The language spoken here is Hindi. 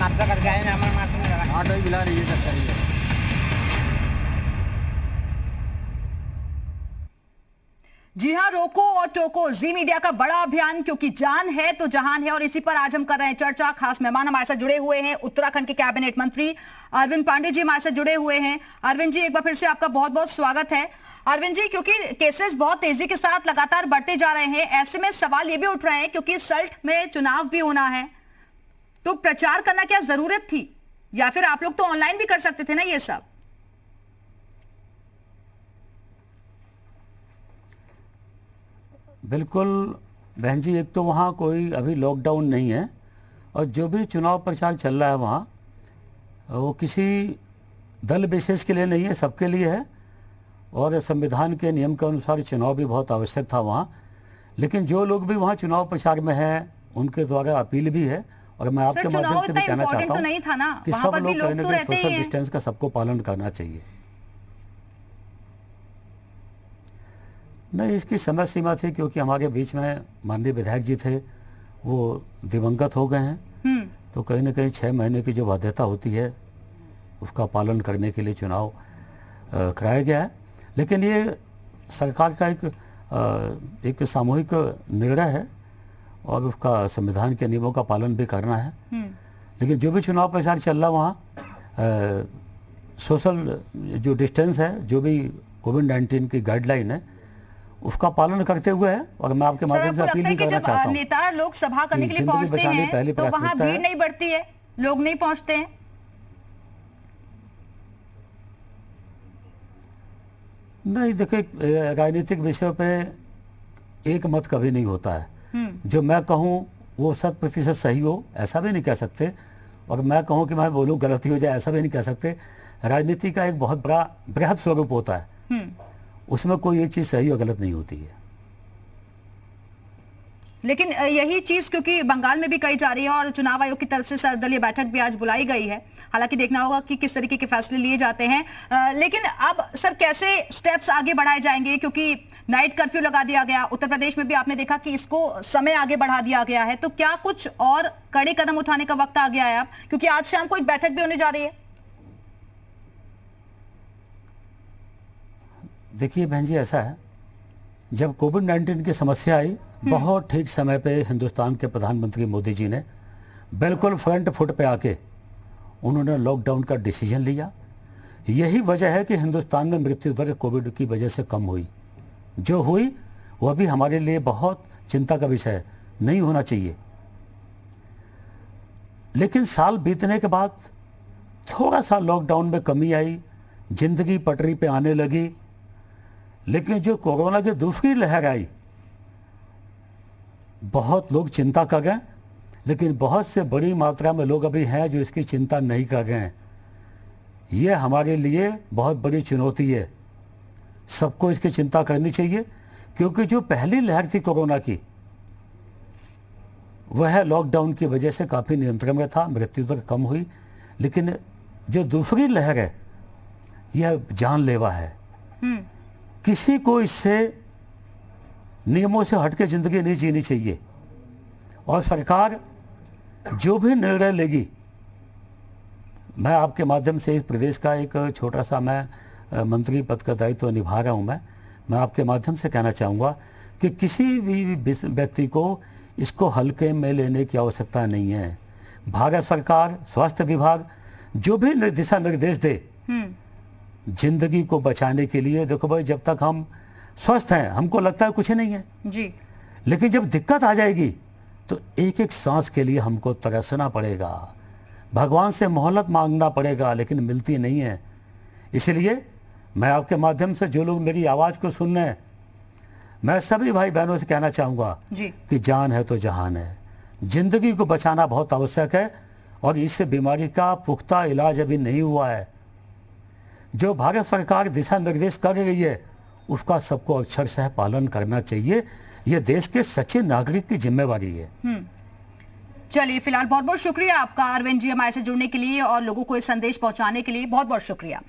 नाश्ता करके आए ना, हमारा नाश्ता नहीं लगा। ऑटो ही बुला रही है सरकारी। जी हां, रोको और टोको, जी मीडिया का बड़ा अभियान, क्योंकि जान है तो जहान है। और इसी पर आज हम कर रहे हैं चर्चा। खास मेहमान हमारे साथ जुड़े हुए हैं, उत्तराखंड के कैबिनेट मंत्री अरविंद पांडे जी हमारे साथ जुड़े हुए हैं। अरविंद जी, एक बार फिर से आपका बहुत बहुत स्वागत है। अरविंद जी, क्योंकि केसेस बहुत तेजी के साथ लगातार बढ़ते जा रहे हैं, ऐसे में सवाल ये भी उठ रहे हैं क्योंकि सल्ट में चुनाव भी होना है, तो प्रचार करना क्या जरूरत थी, या फिर आप लोग तो ऑनलाइन भी कर सकते थे ना ये सब? बिल्कुल बहन जी, एक तो वहाँ कोई अभी लॉकडाउन नहीं है, और जो भी चुनाव प्रचार चल रहा है वहाँ, वो किसी दल विशेष के लिए नहीं है, सबके लिए है। और संविधान के नियम के अनुसार चुनाव भी बहुत आवश्यक था वहाँ। लेकिन जो लोग भी वहाँ चुनाव प्रचार में हैं, उनके द्वारा अपील भी है, और मैं आपके माध्यम से भी कहना चाहता हूँ कि सब लोग कहीं ना कहीं सोशल डिस्टेंस का सबको पालन करना चाहिए। नहीं, इसकी समय सीमा थी, क्योंकि हमारे बीच में माननीय विधायक जी थे, वो दिवंगत हो गए हैं, तो कहीं ना कहीं 6 महीने की जो बाध्यता होती है उसका पालन करने के लिए चुनाव कराया गया है। लेकिन ये सरकार का एक सामूहिक निर्णय है, और उसका संविधान के नियमों का पालन भी करना है। लेकिन जो भी चुनाव प्रचार चल रहा वहाँ सोशल जो डिस्टेंस है, जो भी कोविड-19 की गाइडलाइन है, उसका पालन करते हुए है। और मैं आपके माध्यम से अपील भी करना चाहता हूँ, नेता लोग सभा करने के लिए पहुंचते हैं तो वहां भीड़ नहीं बढ़ती है, लोग नहीं पहुंचते हैं। नहीं, देखिए, राजनीतिक विषयों पे एक मत कभी नहीं होता है। जो मैं कहूँ वो 100% सही हो, ऐसा भी नहीं कह सकते, और मैं कहूँ कि मैं बोलूँ गलती हो जाए, ऐसा भी नहीं कह सकते। राजनीति का एक बहुत बड़ा बृहद स्वरूप होता है, उसमें कोई एक चीज सही और गलत नहीं होती है। लेकिन यही चीज क्योंकि बंगाल में भी कही जा रही है, और चुनाव आयोग की तरफ से सर्वदलीय बैठक भी आज बुलाई गई है। हालांकि देखना होगा कि किस तरीके के फैसले लिए जाते हैं। लेकिन अब सर कैसे स्टेप्स आगे बढ़ाए जाएंगे, क्योंकि नाइट कर्फ्यू लगा दिया गया, उत्तर प्रदेश में भी आपने देखा कि इसको समय आगे बढ़ा दिया गया है, तो क्या कुछ और कड़े कदम उठाने का वक्त आ गया है अब, क्योंकि आज शाम को एक बैठक भी होने जा रही है? देखिए बहन जी, ऐसा है, जब कोविड-19 की समस्या आई, बहुत ठीक समय पे हिंदुस्तान के प्रधानमंत्री मोदी जी ने बिल्कुल फ्रंट फुट पे आके उन्होंने लॉकडाउन का डिसीजन लिया। यही वजह है कि हिंदुस्तान में मृत्यु दर कोविड की वजह से कम हुई। जो हुई वह भी हमारे लिए बहुत चिंता का विषय है, नहीं होना चाहिए। लेकिन साल बीतने के बाद थोड़ा सा लॉकडाउन में कमी आई, जिंदगी पटरी पे आने लगी। लेकिन जो कोरोना की दूसरी लहर आई, बहुत लोग चिंता कर गए, लेकिन बहुत से बड़ी मात्रा में लोग अभी हैं जो इसकी चिंता नहीं कर रहे हैं। ये हमारे लिए बहुत बड़ी चुनौती है, सबको इसकी चिंता करनी चाहिए, क्योंकि जो पहली लहर थी कोरोना की, वह लॉकडाउन की वजह से काफ़ी नियंत्रण में था, मृत्यु दर कम हुई। लेकिन जो दूसरी लहर है, यह जानलेवा है। किसी को इससे नियमों से हटके ज़िंदगी नहीं जीनी चाहिए, और सरकार जो भी निर्णय लेगी, मैं आपके माध्यम से इस प्रदेश का एक छोटा सा मैं मंत्री पद का दायित्व निभा रहा हूँ। मैं आपके माध्यम से कहना चाहूँगा कि किसी भी व्यक्ति को इसको हल्के में लेने की आवश्यकता नहीं है। भारत सरकार, स्वास्थ्य विभाग जो भी दिशा निर्देश दे जिंदगी को बचाने के लिए, देखो भाई, जब तक हम स्वस्थ हैं हमको लगता है कुछ नहीं है जी, लेकिन जब दिक्कत आ जाएगी तो एक एक सांस के लिए हमको तरसना पड़ेगा, भगवान से मोहलत मांगना पड़ेगा, लेकिन मिलती नहीं है। इसलिए मैं आपके माध्यम से जो लोग मेरी आवाज़ को सुन रहे हैं, मैं सभी भाई बहनों से कहना चाहूँगा कि जान है तो जहान है। जिंदगी को बचाना बहुत आवश्यक है, और इस बीमारी का पुख्ता इलाज अभी नहीं हुआ है। जो भारत सरकार दिशा निर्देश कर रही है, उसका सबको अक्षरशः पालन करना चाहिए। यह देश के सच्चे नागरिक की जिम्मेवारी है। चलिए, फिलहाल बहुत बहुत शुक्रिया आपका अरविंद जी, हमारे से जुड़ने के लिए और लोगों को ये संदेश पहुंचाने के लिए बहुत बहुत शुक्रिया।